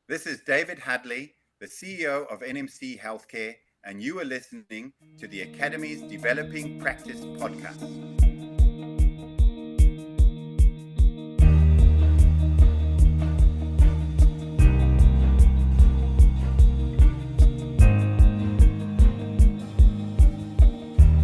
This is David Hadley, the CEO of NMC Healthcare, and you are listening to the Academy's Developing Practice podcast.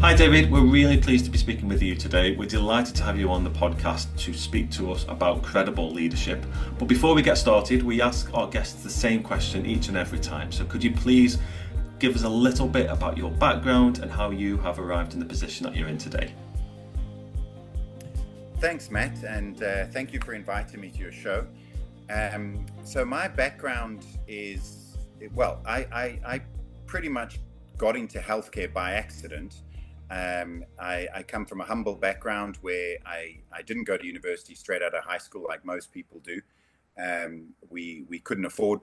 Hi David, we're really pleased to be speaking with you today. We're delighted to have you on the podcast to speak to us about credible leadership. But before we get started, we ask our guests the same question each and every time. So could you please give us a little bit about your background and how you have arrived in the position that you're in today? Thanks, Matt, and thank you for inviting me to your show. So my background is, I pretty much got into healthcare by accident. I come from a humble background where I didn't go to university straight out of high school like most people do. We couldn't afford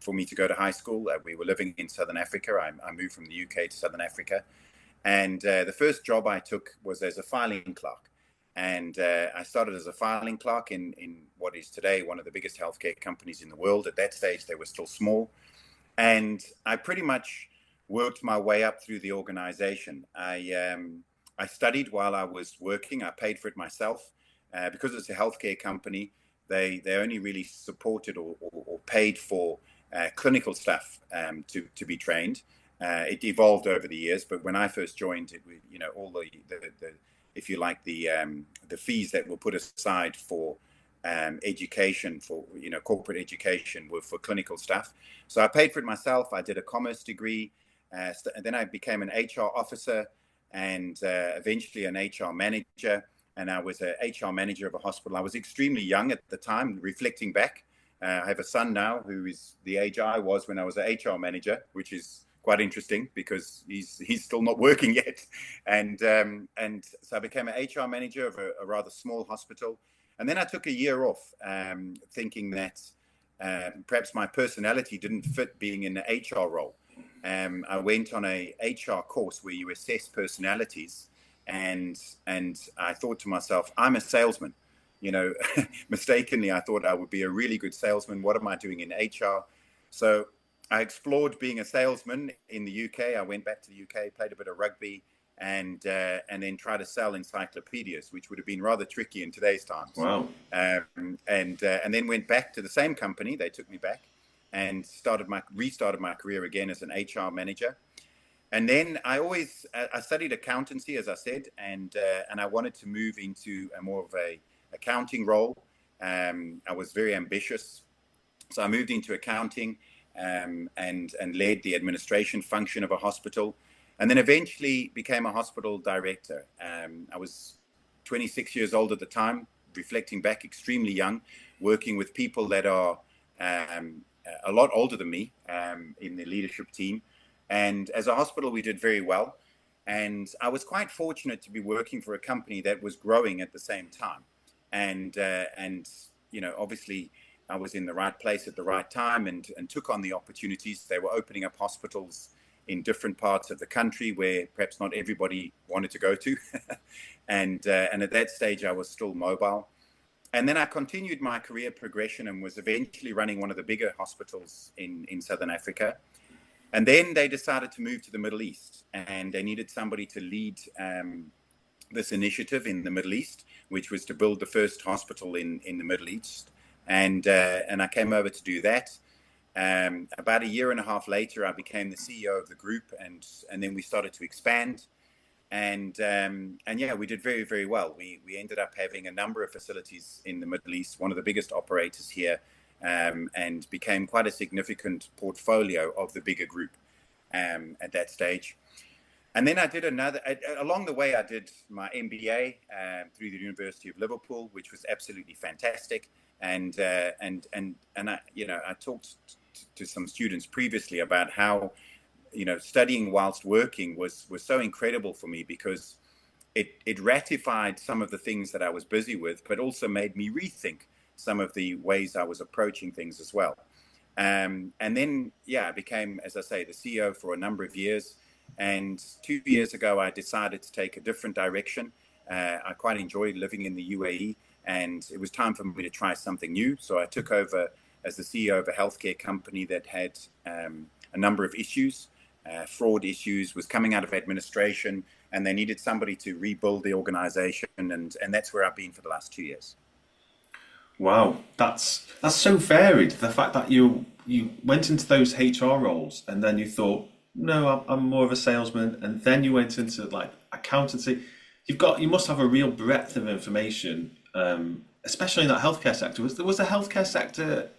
for me to go to high school. We were living in Southern Africa. I moved from the UK to Southern Africa. And the first job I took was as a filing clerk. And I started as a filing clerk in what is today one of the biggest healthcare companies in the world. At that stage, they were still small. And I pretty much worked my way up through the organization. I studied while I was working. I paid for it myself. Because it's a healthcare company, they only really supported or paid for clinical staff to be trained. It evolved over the years, but when I first joined, all the if you like, the fees that were put aside for education, for corporate education, were for clinical staff. So I paid for it myself. I did a commerce degree. And then I became an HR officer and eventually an HR manager. And I was an HR manager of a hospital. I was extremely young at the time, reflecting back. I have a son now who is the age I was when I was an HR manager, which is quite interesting because he's still not working yet. And so I became an HR manager of a rather small hospital. And then I took a year off, thinking that perhaps my personality didn't fit being in the HR role. I went on a HR course where you assess personalities, and I thought to myself, I'm a salesman. Mistakenly, I thought I would be a really good salesman. What am I doing in HR? So I explored being a salesman in the UK. I went back to the UK, played a bit of rugby, and then tried to sell encyclopedias, which would have been rather tricky in today's times. Wow. And then went back to the same company. They took me back and restarted my career again as an HR manager. And then I studied accountancy, as I said, and I wanted to move into a more of a accounting role. I was very ambitious, so I moved into accounting and led the administration function of a hospital, and then eventually became a hospital director. I was 26 years old at the time, reflecting back, extremely young, working with people that are a lot older than me in the leadership team. And as a hospital, we did very well. And I was quite fortunate to be working for a company that was growing at the same time. And obviously, I was in the right place at the right time and took on the opportunities. They were opening up hospitals in different parts of the country where perhaps not everybody wanted to go to. And at that stage, I was still mobile. And then I continued my career progression and was eventually running one of the bigger hospitals in Southern Africa. And then they decided to move to the Middle East, and they needed somebody to lead this initiative in the Middle East, which was to build the first hospital in the Middle East. And I came over to do that. About a year and a half later, I became the CEO of the group, and then we started to expand. And we did very, very well. We ended up having a number of facilities in the Middle East, one of the biggest operators here, and became quite a significant portfolio of the bigger group at that stage. And then I did along the way, I did my MBA through the University of Liverpool, which was absolutely fantastic. And I talked to some students previously about how studying whilst working was so incredible for me because it ratified some of the things that I was busy with, but also made me rethink some of the ways I was approaching things as well. And then, I became, as I say, the CEO for a number of years. And 2 years ago, I decided to take a different direction. I quite enjoyed living in the UAE, and it was time for me to try something new. So I took over as the CEO of a healthcare company that had a number of issues, fraud issues, was coming out of administration, and they needed somebody to rebuild the organization, and that's where I've been for the last 2 years. Wow, that's so varied. The fact that you went into those HR roles and then you thought, no, I'm more of a salesman, and then you went into like accountancy. You must have a real breadth of information, especially in that healthcare sector. Was the healthcare sector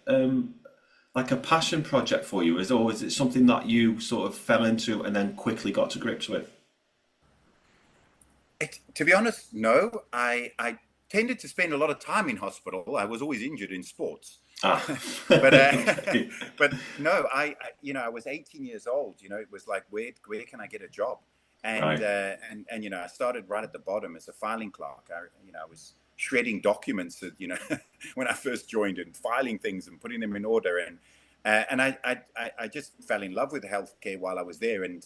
like a passion project for you, or is it something that you sort of fell into and then quickly got to grips with? To be honest, no. I tended to spend a lot of time in hospital. I was always injured in sports. Ah. but but no, I was 18 years old. It was like, where can I get a job? And Right. and I started right at the bottom as a filing clerk. I was shredding documents, when I first joined, and filing things and putting them in order. And I just fell in love with healthcare while I was there. And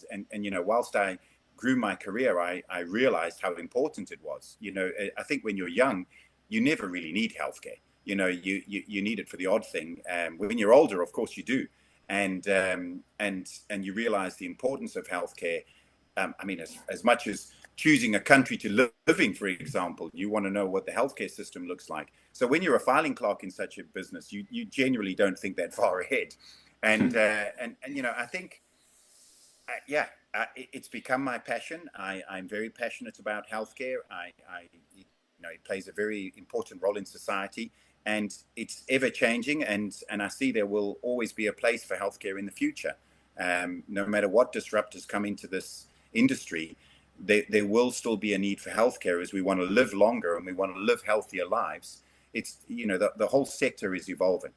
whilst I grew my career, I realized how important it was. I think when you're young, you never really need healthcare. You need it for the odd thing. When you're older, of course you do. And you realize the importance of healthcare. As much as choosing a country to live in, for example, you want to know what the healthcare system looks like. So when you're a filing clerk in such a business, you generally don't think that far ahead. And I think, it's become my passion. I'm very passionate about healthcare. It plays a very important role in society, and it's ever changing. And I see there will always be a place for healthcare in the future. No matter what disruptors come into this industry, there will still be a need for healthcare as we want to live longer and we want to live healthier lives. It's the whole sector is evolving.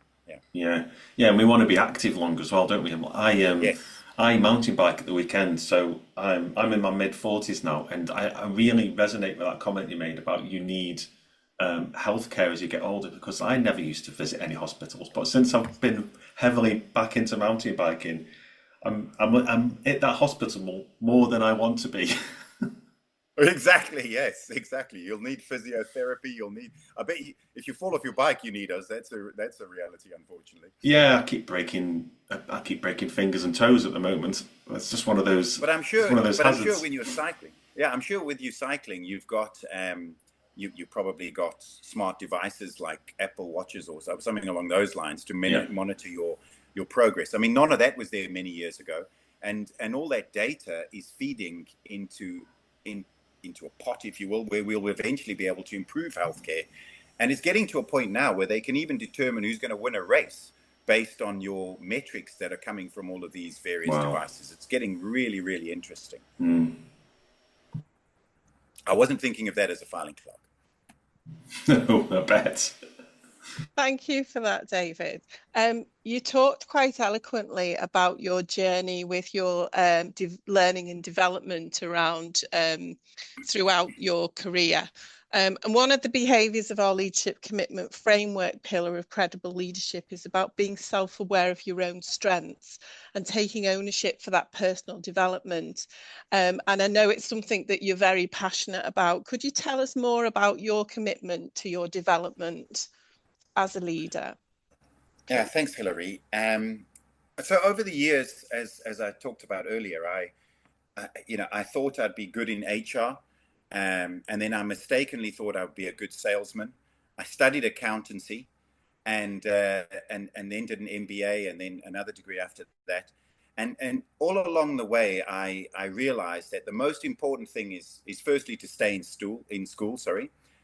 Yeah, and we want to be active longer as well, don't we? Yes. I mountain bike at the weekend, so I'm in my mid-40s now, and I really resonate with that comment you made about you need healthcare as you get older, because I never used to visit any hospitals, but since I've been heavily back into mountain biking, I'm at that hospital more than I want to be. Exactly. Yes, exactly. You'll need physiotherapy. I bet if you fall off your bike, you need us. That's a reality, unfortunately. Yeah, I keep breaking fingers and toes at the moment. It's just one of those. But I'm sure. It's one of those But I'm hazards. sure when you're cycling, yeah, I'm sure with you cycling, you've got you probably got smart devices like Apple Watches or something along those lines to Yeah. monitor your progress. None of that was there many years ago, and all that data is feeding into a pot, if you will, where we'll eventually be able to improve healthcare. And it's getting to a point now where they can even determine who's going to win a race based on your metrics that are coming from all of these various Wow. devices. It's getting really, really interesting. Mm. I wasn't thinking of that as a filing clerk. No, I bet. Thank you for that, David. You talked quite eloquently about your journey with your learning and development around throughout your career. And one of the behaviours of our leadership commitment framework pillar of credible leadership is about being self-aware of your own strengths and taking ownership for that personal development. And I know it's something that you're very passionate about. Could you tell us more about your commitment to your development as a leader? Yeah, thanks, Hilary. So over the years, as I talked about earlier, I thought I'd be good in HR, and then I mistakenly thought I would be a good salesman. I studied accountancy, and then did an MBA, and then another degree after that. And all along the way, I realized that the most important thing is firstly to stay in school,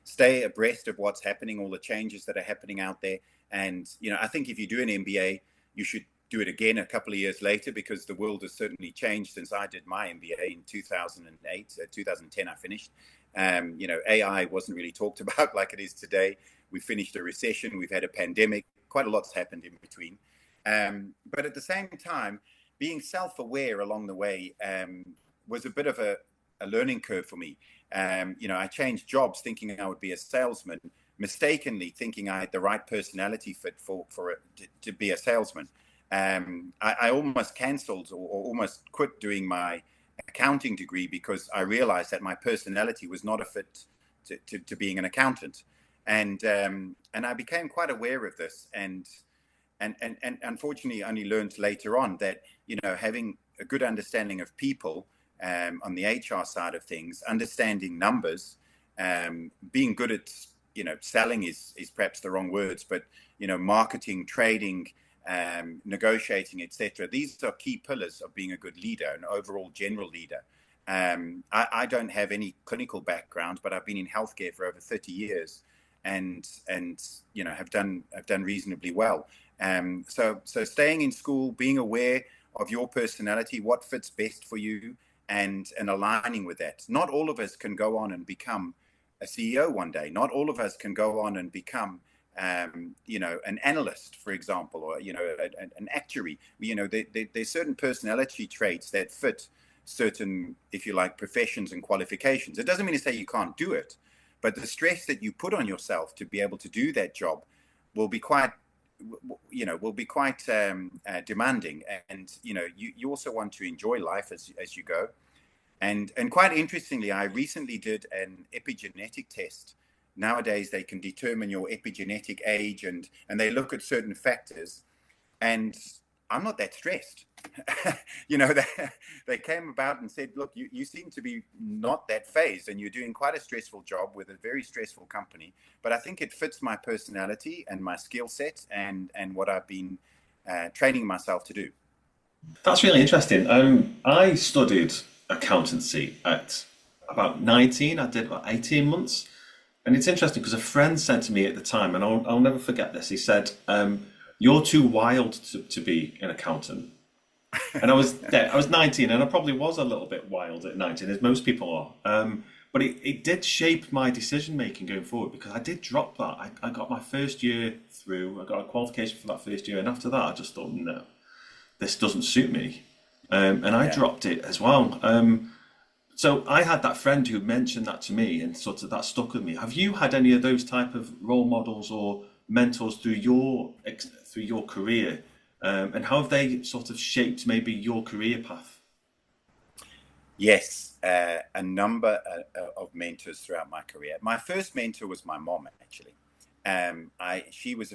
stay abreast of what's happening, all the changes that are happening out there. And I think if you do an MBA, you should do it again a couple of years later, because the world has certainly changed since I did my MBA in 2008. 2010 I finished. AI wasn't really talked about like it is today. We finished a recession, we've had a pandemic, quite a lot's happened in between. But at the same time, being self-aware along the way was a bit of a learning curve for me. I changed jobs thinking I would be a salesman, mistakenly thinking I had the right personality fit to be a salesman. I almost cancelled or almost quit doing my accounting degree because I realized that my personality was not a fit to being an accountant. And I became quite aware of this. And and unfortunately only learned later on that, having a good understanding of people, on the HR side of things, understanding numbers, being good at, selling is perhaps the wrong words, but, marketing, trading, negotiating, etc. These are key pillars of being a good leader, an overall general leader. I don't have any clinical background, but I've been in healthcare for over 30 years, and have done reasonably well. So staying in school, being aware of your personality, what fits best for you, and aligning with that. Not all of us can go on and become a CEO one day. Not all of us can go on and become an analyst, for example, or an actuary. There's certain personality traits that fit certain, if you like, professions and qualifications. It doesn't mean to say you can't do it, but the stress that you put on yourself to be able to do that job will be quite demanding. And you also want to enjoy life as you go. And quite interestingly, I recently did an epigenetic test. Nowadays, they can determine your epigenetic age, and they look at certain factors. And I'm not that stressed. They came about and said, look, you seem to be not that phased, and you're doing quite a stressful job with a very stressful company. But I think it fits my personality and my skill set and what I've been training myself to do. That's really interesting. I studied accountancy at about 19. I did about 18 months. And it's interesting because a friend said to me at the time, and I'll never forget this, he said, you're too wild to be an accountant. And I was 19, and I probably was a little bit wild at 19, as most people are. But it did shape my decision making going forward, because I did drop that. I got my first year through, I got a qualification for that first year, and after that I just thought, no, this doesn't suit me. And I dropped it as well. So I had that friend who mentioned that to me, and sort of that stuck with me. Have you had any of those type of role models or mentors through your career, and how have they sort of shaped maybe your career path? Yes, a number of mentors throughout my career. My first mentor was my mom, actually. She was is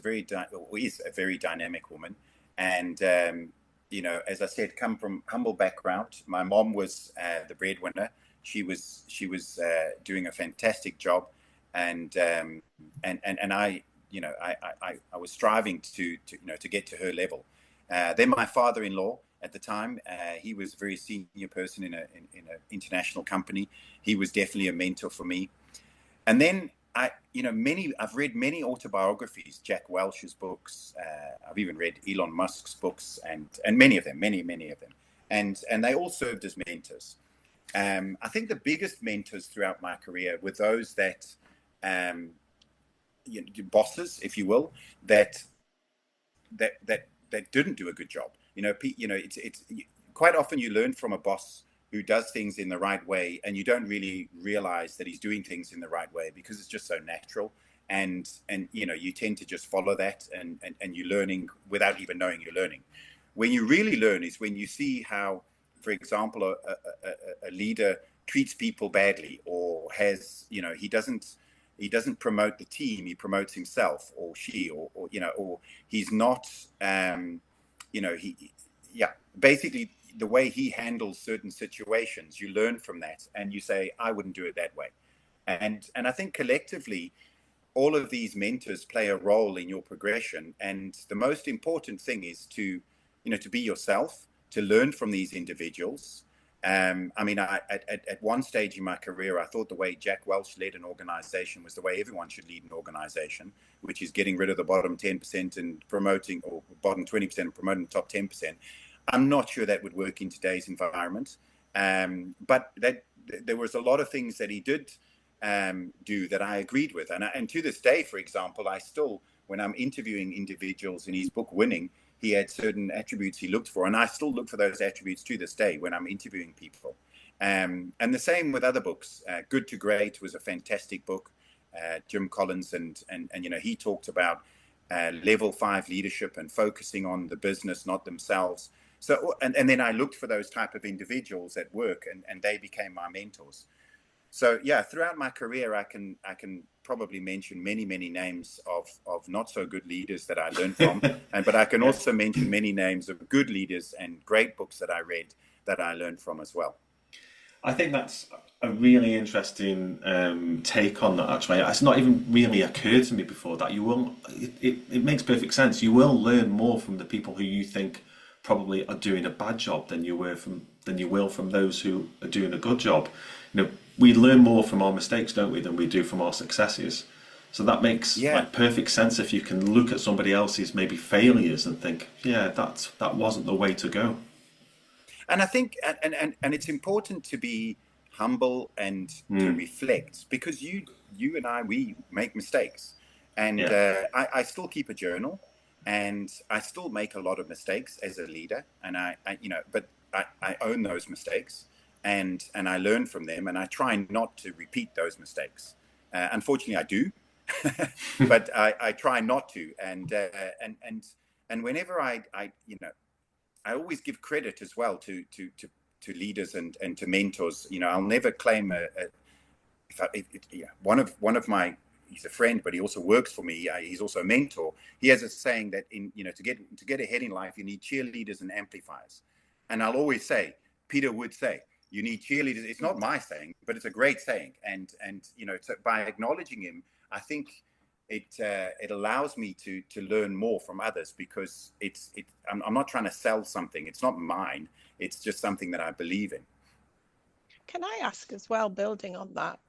a very dynamic woman, and as I said, come from humble background. My mom was the breadwinner. She was doing a fantastic job, and I was striving to get to her level. Then my father-in-law at the time, he was a very senior person in an international company. He was definitely a mentor for me. And then I've read many autobiographies, Jack Welch's books. I've even read Elon Musk's books, and many of them, many of them, and they all served as mentors. I think the biggest mentors throughout my career were those that, bosses, if you will, that didn't do a good job. It's quite often you learn from a boss who does things in the right way, and you don't really realize that he's doing things in the right way because it's just so natural, and you tend to just follow that, and you're learning without even knowing you're learning. When you really learn is when you see how, for example, a leader treats people badly, or has, he doesn't promote the team, he promotes himself, or she, or he's not, basically the way he handles certain situations, you learn from that, and you say, I wouldn't do it that way. And I think collectively, all of these mentors play a role in your progression. And the most important thing is to be yourself, to learn from these individuals. At one stage in my career, I thought the way Jack Welch led an organization was the way everyone should lead an organization, which is getting rid of the bottom 10% and promoting, or bottom 20% and promoting the top 10%. I'm not sure that would work in today's environment. But there was a lot of things that he did do that I agreed with. And to this day, for example, I still, when I'm interviewing individuals in his book, Winning, he had certain attributes he looked for, and I still look for those attributes to this day when I'm interviewing people. And the same with other books. Good to Great was a fantastic book, Jim Collins, and he talked about level 5 leadership and focusing on the business, not themselves. So, and then I looked for those type of individuals at work, and they became my mentors. So yeah, throughout my career, I can probably mention many names of not so good leaders that I learned from, but I can Yeah. also mention many names of good leaders and great books that I read that I learned from as well. I think that's a really interesting take on that. Actually, it's not even really occurred to me before that you will. It makes perfect sense. You will learn more from the people who you think probably are doing a bad job than you will from those who are doing a good job. We learn more from our mistakes, don't we, than we do from our successes. So that makes Yeah. like perfect sense if you can look at somebody else's maybe failures and think, yeah, that wasn't the way to go. And I think, and it's important to be humble and to reflect, because you and I, we make mistakes, and Yeah. I still keep a journal, and I still make a lot of mistakes as a leader, and but I own those mistakes, and I learn from them, and I try not to repeat those mistakes. Unfortunately, I do, but I try not to, and whenever I always give credit as well to leaders and to mentors. I'll never claim one of my, he's a friend, but he also works for me. He's also a mentor. He has a saying that to get ahead in life, you need cheerleaders and amplifiers. And I'll always say, Peter would say, you need cheerleaders. It's not my saying, but it's a great saying. And by acknowledging him, I think it allows me to learn more from others, because I'm not trying to sell something. It's not mine. It's just something that I believe in. Can I ask as well, building on that,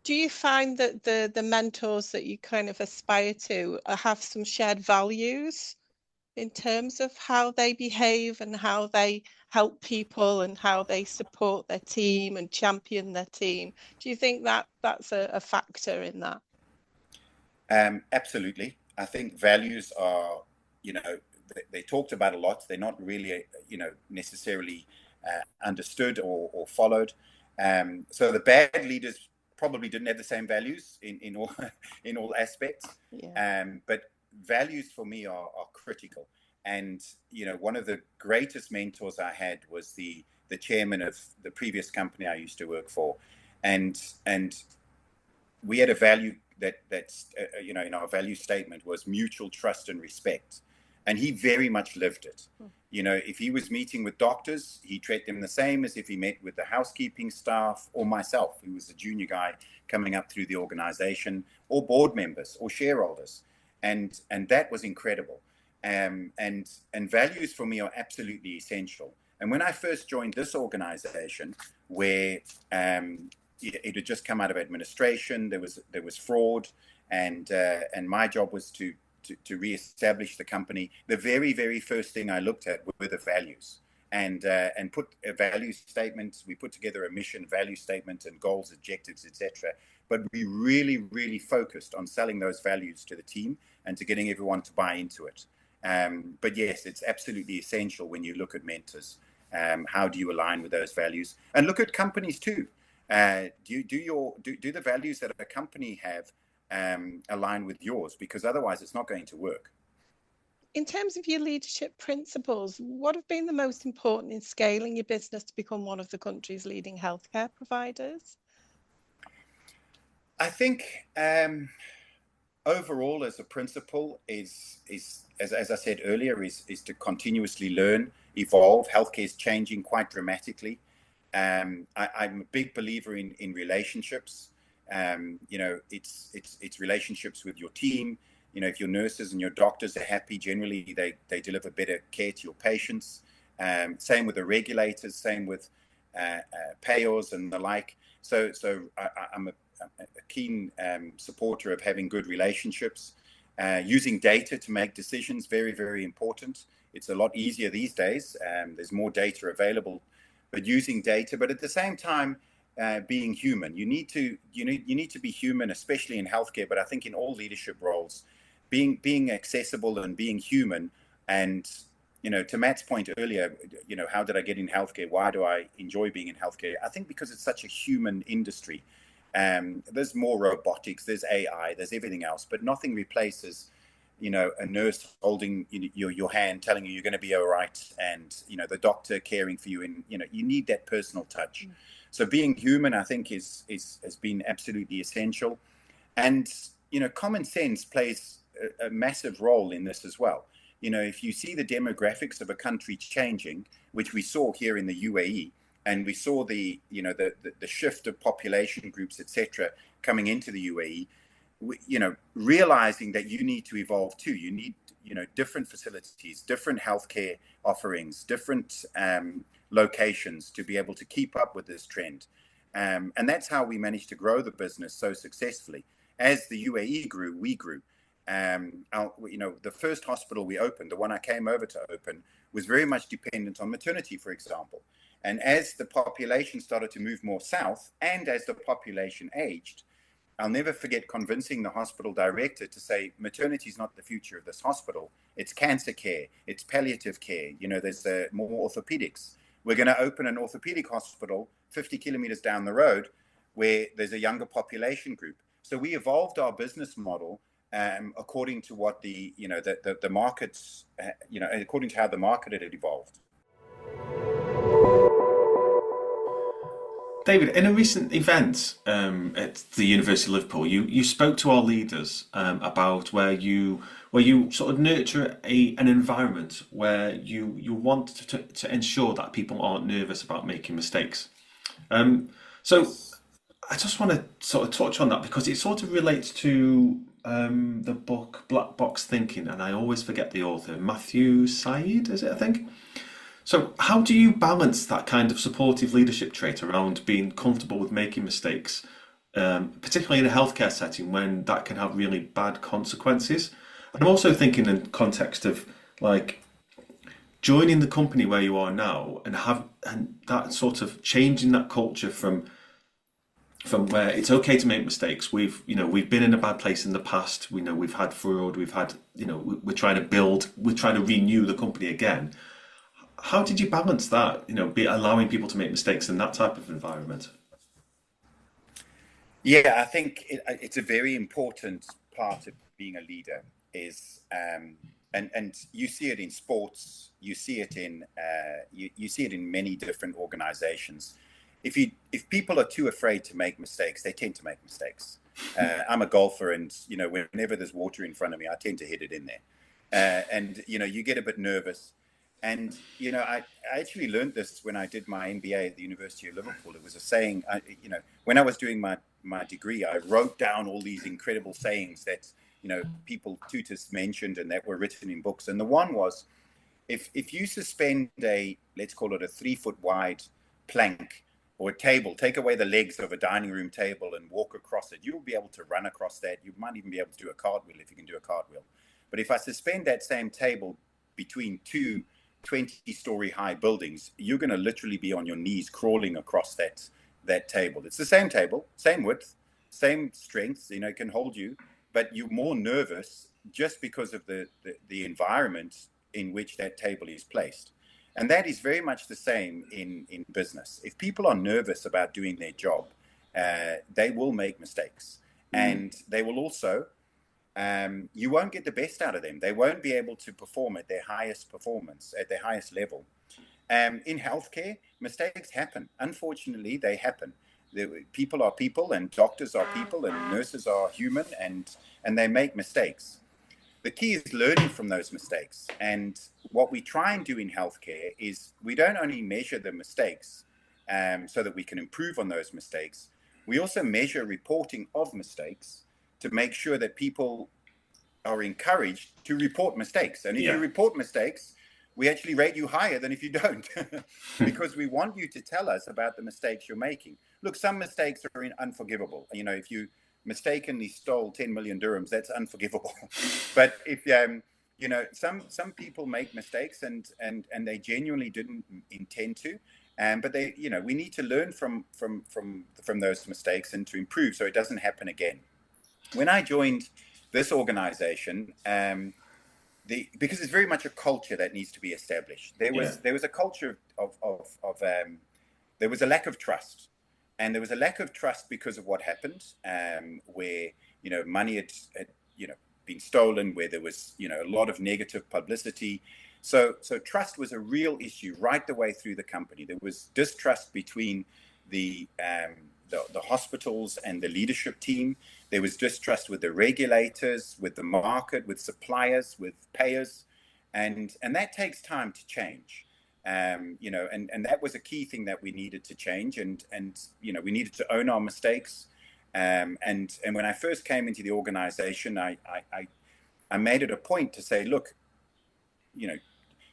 do you find that the mentors that you kind of aspire to have some shared values in terms of how they behave and how they help people and how they support their team and champion their team? Do you think that that's a factor in that? Absolutely. I think values are, they're talked about a lot. They're not really, necessarily understood or followed. So the bad leaders probably didn't have the same values in all in all aspects. Yeah. But values for me are critical. And one of the greatest mentors I had was the chairman of the previous company I used to work for, and we had a value that's in our value statement was mutual trust and respect, and he very much lived it. If he was meeting with doctors, he treated them the same as if he met with the housekeeping staff or myself, who was a junior guy coming up through the organization, or board members or shareholders, and that was incredible. And values for me are absolutely essential. And when I first joined this organization, where it had just come out of administration, there was fraud, and my job was to reestablish the company. The very first thing I looked at were the values, and put a value statement. We put together a mission, value statement, and goals, objectives, etc. But we really focused on selling those values to the team and to getting everyone to buy into it. But yes, it's absolutely essential when you look at mentors. How do you align with those values? And look at companies too. Do the values that a company have align with yours? Because otherwise it's not going to work. In terms of your leadership principles, what have been the most important in scaling your business to become one of the country's leading healthcare providers? I think overall, as a principle, is as I said earlier, is to continuously learn, evolve. Healthcare is changing quite dramatically. I'm a big believer in relationships. It's relationships with your team. If your nurses and your doctors are happy, generally they deliver better care to your patients. Same with the regulators, same with payers and the like. So I'm a keen supporter of having good relationships. Using data to make decisions, very important. It's a lot easier these days. There's more data available, but using data, but at the same time, being human. You need to be human, especially in healthcare, but I think in all leadership roles, being accessible and being human. And to Matt's point earlier, how did I get in healthcare? Why do I enjoy being in healthcare? I think because it's such a human industry. There's more robotics, there's AI, there's everything else, but nothing replaces a nurse holding your hand, telling you you're going to be all right, and the doctor caring for you, and you need that personal touch. So being human, I think, has been absolutely essential. And, common sense plays a massive role in this as well. If you see the demographics of a country changing, which we saw here in the UAE, and we saw the shift of population groups, etc., coming into the UAE, realizing that you need to evolve too. You need, different facilities, different healthcare offerings, different locations to be able to keep up with this trend. And that's how we managed to grow the business so successfully. As the UAE grew, we grew. The first hospital we opened, the one I came over to open, was very much dependent on maternity, for example. And as the population started to move more south, and as the population aged, I'll never forget convincing the hospital director to say, maternity is not the future of this hospital. It's cancer care, it's palliative care. There's more orthopedics. We're going to open an orthopedic hospital 50 kilometers down the road where there's a younger population group. So we evolved our business model according to what the markets, according to how the market had evolved. David, in a recent event at the University of Liverpool, you spoke to our leaders about where you sort of nurture an environment where you want to ensure that people aren't nervous about making mistakes. So I just want to sort of touch on that because it sort of relates to the book Black Box Thinking, and I always forget the author, Matthew Syed, is it, I think? So how do you balance that kind of supportive leadership trait around being comfortable with making mistakes, particularly in a healthcare setting when that can have really bad consequences? And I'm also thinking in context of like joining the company where you are now and that sort of changing that culture from where it's okay to make mistakes. We've been in a bad place in the past. We know we've had fraud. We've had, we're trying to renew the company again. How did you balance that, be allowing people to make mistakes in that type of environment? Yeah, I think it's a very important part of being a leader is, and you see it in sports, you see it in many different organizations. If people are too afraid to make mistakes, they tend to make mistakes. I'm a golfer, and whenever there's water in front of me, I tend to hit it in there, and you get a bit nervous. And I actually learned this when I did my MBA at the University of Liverpool. It was a saying. When I was doing my degree, I wrote down all these incredible sayings that tutors mentioned and that were written in books. And the one was, if you suspend let's call it a 3-foot wide plank or a table, take away the legs of a dining room table and walk across it, you'll be able to run across that. You might even be able to do a cartwheel if you can do a cartwheel. But if I suspend that same table between two 20-story high buildings, you're going to literally be on your knees crawling across that table. It's the same table, same width, same strength, it can hold you, but you're more nervous just because of the environment in which that table is placed. And that is very much the same in business. If people are nervous about doing their job, they will make mistakes. And they will also, you won't get the best out of them. They won't be able to perform at their highest performance, at their highest level. In healthcare, mistakes happen. Unfortunately, they happen. People are people, and doctors are people, and nurses are human, and they make mistakes. The key is learning from those mistakes. And what we try and do in healthcare is we don't only measure the mistakes so that we can improve on those mistakes. We also measure reporting of mistakes to make sure that people are encouraged to report mistakes. And if you report mistakes, we actually rate you higher than if you don't, because we want you to tell us about the mistakes you're making. Look, some mistakes are unforgivable. If you mistakenly stole 10 million dirhams, that's unforgivable. But if some people make mistakes and they genuinely didn't intend to, but they we need to learn from those mistakes and to improve so it doesn't happen again. When I joined this organization, because it's very much a culture that needs to be established. There was a culture of there was a lack of trust. And there was a lack of trust because of what happened, where money had been stolen, where there was a lot of negative publicity. So trust was a real issue right the way through the company. There was distrust between the hospitals and the leadership team. There was distrust with the regulators, with the market, with suppliers, with payers, and that takes time to change. You know, and that was a key thing that we needed to change, and you know, we needed to own our mistakes. And when I first came into the organization, I made it a point to say, look, you know,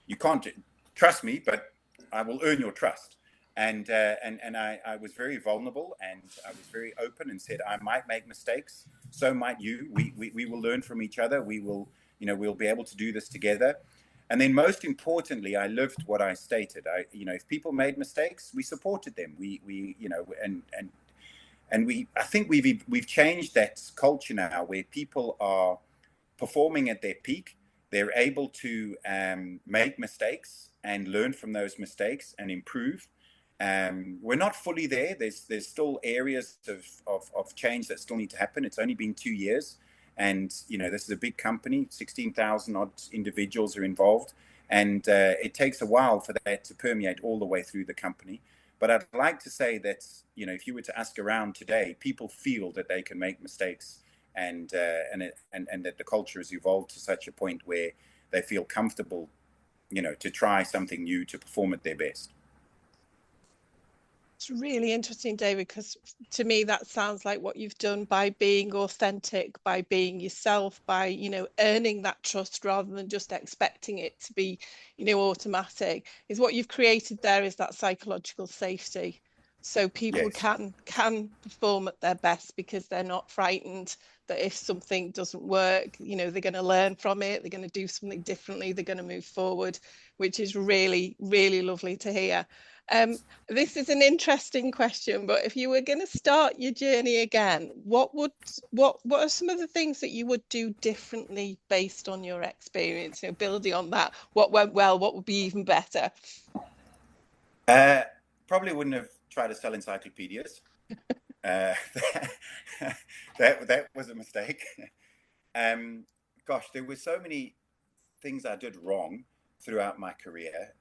you can't trust me, but I will earn your trust. And I was very vulnerable, and I was very open and said, I might make mistakes. So might you. We will learn from each other. We will, you know, we'll be able to do this together. And then most importantly, I lived what I stated. You know, if people made mistakes, we supported them. We you know, and I think we've changed that culture now, where people are performing at their peak. They're able to make mistakes and learn from those mistakes and improve. We're not fully there. There's still areas of change that still need to happen. It's only been 2 years. And, you know, this is a big company, 16,000 odd individuals are involved. And it takes a while for that to permeate all the way through the company. But I'd like to say that, you know, if you were to ask around today, people feel that they can make mistakes, and that the culture has evolved to such a point where they feel comfortable, you know, to try something new, to perform at their best. It's really interesting, David, because to me that sounds like what you've done by being authentic, by being yourself, by, you know, earning that trust rather than just expecting it to be, you know, automatic. Is what you've created there is that psychological safety, so people Yes. can perform at their best because they're not frightened that if something doesn't work, you know, they're going to learn from it, they're going to do something differently, they're going to move forward, which is really, really lovely to hear. This is an interesting question, but if you were going to start your journey again, what are some of the things that you would do differently based on your experience? You know, building on that, what went well, what would be even better? Probably wouldn't have tried to sell encyclopedias. That was a mistake. Gosh, there were so many things I did wrong throughout my career.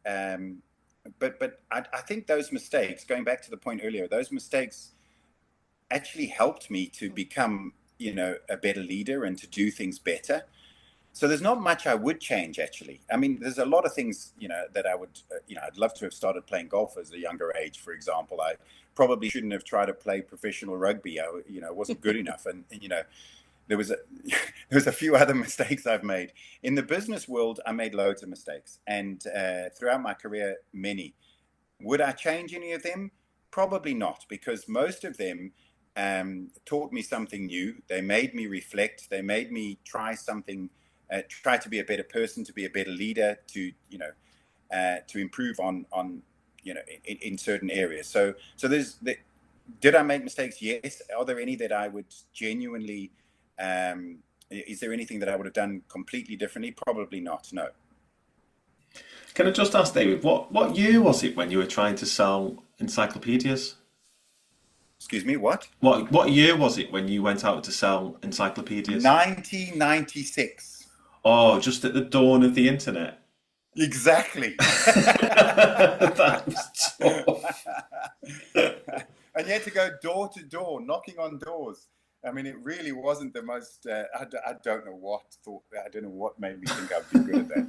But I think those mistakes, going back to the point earlier, those mistakes actually helped me to become, you know, a better leader and to do things better. So there's not much I would change, actually. I mean, there's a lot of things, you know, that I would, you know, I'd love to have started playing golf as a younger age, for example. I probably shouldn't have tried to play professional rugby. You know, wasn't good enough. And, you know, there was a few other mistakes I've made. In the business world, I made loads of mistakes. And throughout my career, many. Would I change any of them? Probably not, because most of them taught me something new. They made me reflect. They made me try something, try to be a better person, to be a better leader, to, you know, to improve on you know, in certain areas. So did I make mistakes? Yes. Are there any that I would genuinely, is there anything that I would have done completely differently? Probably not, no. Can I just ask, David, what year was it when you were trying to sell encyclopedias? Excuse me, what? What year was it when you went out to sell encyclopedias? 1996. Oh, just at the dawn of the internet. Exactly. That was tough. And you had to go door to door, knocking on doors. I mean, it really wasn't the most. I don't know what made me think I'd be good at that.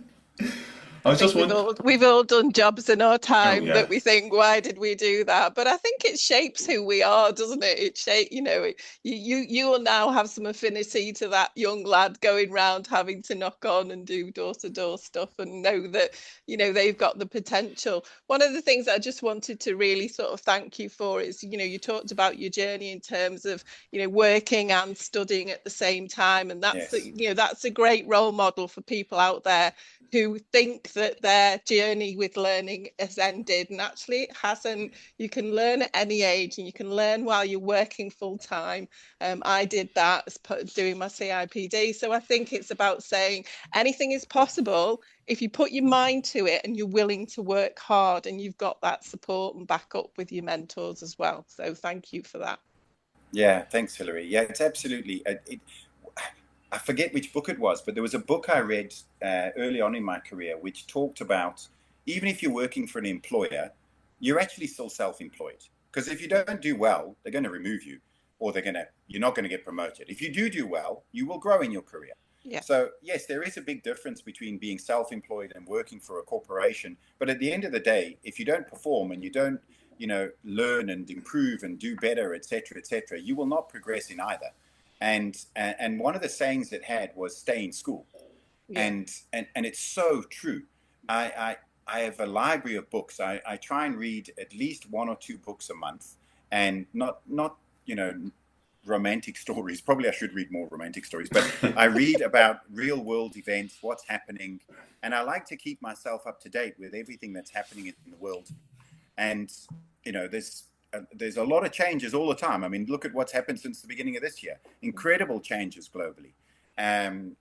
I was just wondering. We've all done jobs in our time Oh, yeah. that we think, why did we do that? But I think it shapes who we are, doesn't it? It shape, you know, you will now have some affinity to that young lad going round having to knock on and do door-to-door stuff and know that, you know, they've got the potential. One of the things I just wanted to really sort of thank you for is, you know, you talked about your journey in terms of, you know, working and studying at the same time, and that's Yes. you know, that's a great role model for people out there who think that their journey with learning has ended, and actually it hasn't. You can learn at any age, and you can learn while you're working full time. I did that as part of doing my CIPD. So I think it's about saying anything is possible if you put your mind to it and you're willing to work hard, and you've got that support and backup with your mentors as well. So thank you for that. Yeah, thanks, Hilary. Yeah, it's absolutely. I forget which book it was, but there was a book I read early on in my career which talked about, even if you're working for an employer, you're actually still self-employed, Because if you don't do well, they're going to remove you, or you're not going to get promoted. If you do well, you will grow in your career. Yeah. So yes, there is a big difference between being self-employed and working for a corporation. But at the end of the day, if you don't perform and you don't, learn and improve and do better, et cetera, you will not progress in either. And one of the sayings it had was stay in school. Yeah. And it's so true. I have a library of books. I try and read at least 1 or 2 books a month, and not romantic stories. Probably I should read more romantic stories, but I read about real world events, what's happening, and I like to keep myself up to date with everything that's happening in the world. And there's a lot of changes all the time. I mean, look at what's happened since the beginning of this year. Incredible changes globally. And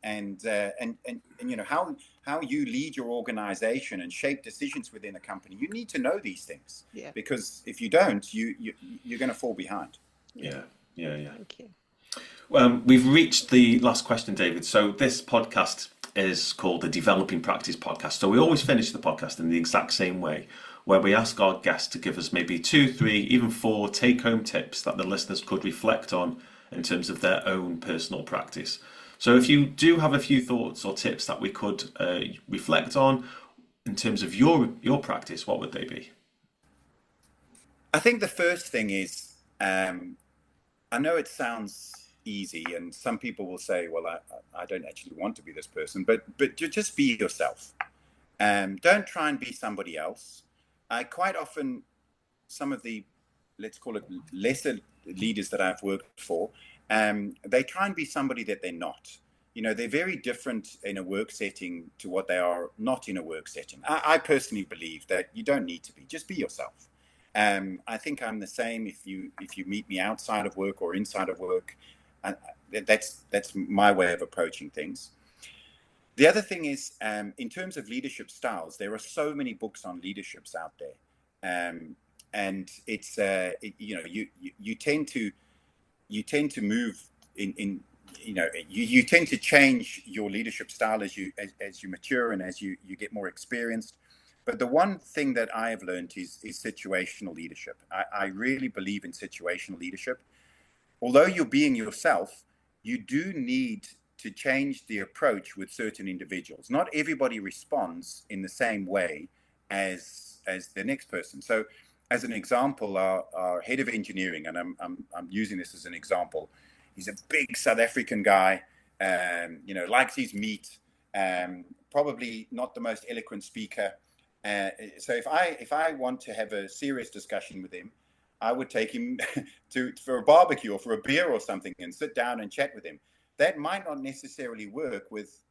how you lead your organization and shape decisions within a company, you need to know these things. Yeah. Because if you don't, you're going to fall behind. Yeah. Thank you. We've reached the last question, David. So this podcast is called the Developing Practice Podcast. So we always finish the podcast in the exact same way, where we ask our guests to give us maybe 2, 3, even 4 take-home tips that the listeners could reflect on in terms of their own personal practice. So if you do have a few thoughts or tips that we could reflect on in terms of your practice, what would they be? I think the first thing is, I know it sounds easy, and some people will say, well, I don't actually want to be this person, but just be yourself. Don't try and be somebody else. Quite often, some of the, let's call it lesser leaders that I've worked for, they try and be somebody that they're not. They're very different in a work setting to what they are not in a work setting. I personally believe that you don't need to be. Just be yourself. I think I'm the same if you meet me outside of work or inside of work. That's my way of approaching things. The other thing is, in terms of leadership styles, there are so many books on leaderships out there, and it's you tend to move in you tend to change your leadership style as you mature and as you get more experienced. But the one thing that I have learned is situational leadership. I really believe in situational leadership. Although you're being yourself, you do need to change the approach with certain individuals. Not everybody responds in the same way as the next person. So, as an example, our head of engineering, and I'm using this as an example, he's a big South African guy, likes his meat, probably not the most eloquent speaker. So if I want to have a serious discussion with him, I would take him for a barbecue or for a beer or something and sit down and chat with him. That might not necessarily work with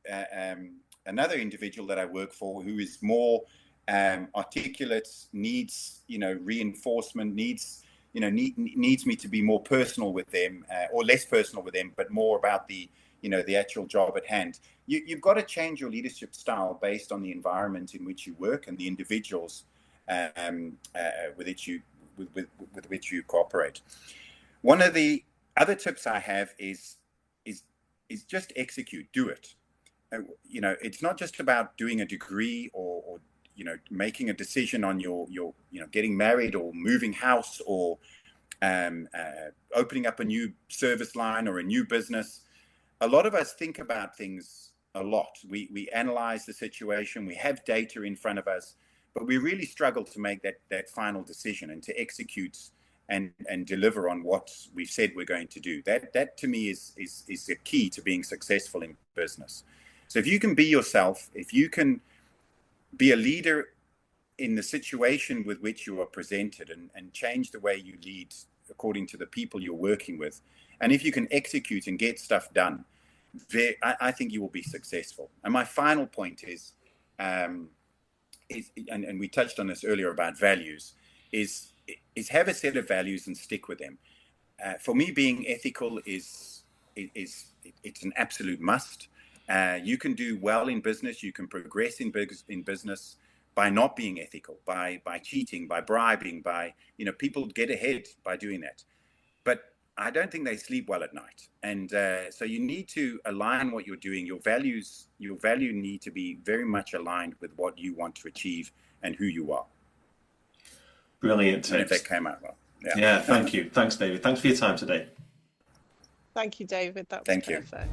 another individual that I work for who is more articulate, needs reinforcement, needs me to be more personal with them or less personal with them, but more about the actual job at hand. You've got to change your leadership style based on the environment in which you work and the individuals with which you cooperate. One of the other tips I have is just execute, do it. It's not just about doing a degree or making a decision on your getting married or moving house or opening up a new service line or a new business. A lot of us think about things a lot. We analyze the situation, we have data in front of us, but we really struggle to make that final decision and to execute and deliver on what we've said we're going to do. That to me is the key to being successful in business. So if you can be yourself, if you can be a leader in the situation with which you are presented and change the way you lead according to the people you're working with, and if you can execute and get stuff done, I think you will be successful. And my final point is and we touched on this earlier about values, is have a set of values and stick with them. For me, being ethical it's an absolute must. You can do well in business, you can progress in business by not being ethical, by cheating, by bribing, by people get ahead by doing that. But I don't think they sleep well at night. And so you need to align what you're doing. Your value need to be very much aligned with what you want to achieve and who you are. Brilliant tips. If that came out well. Yeah, thank you. Thanks, David. Thanks for your time today. Thank you, David. That was Thank you. perfect.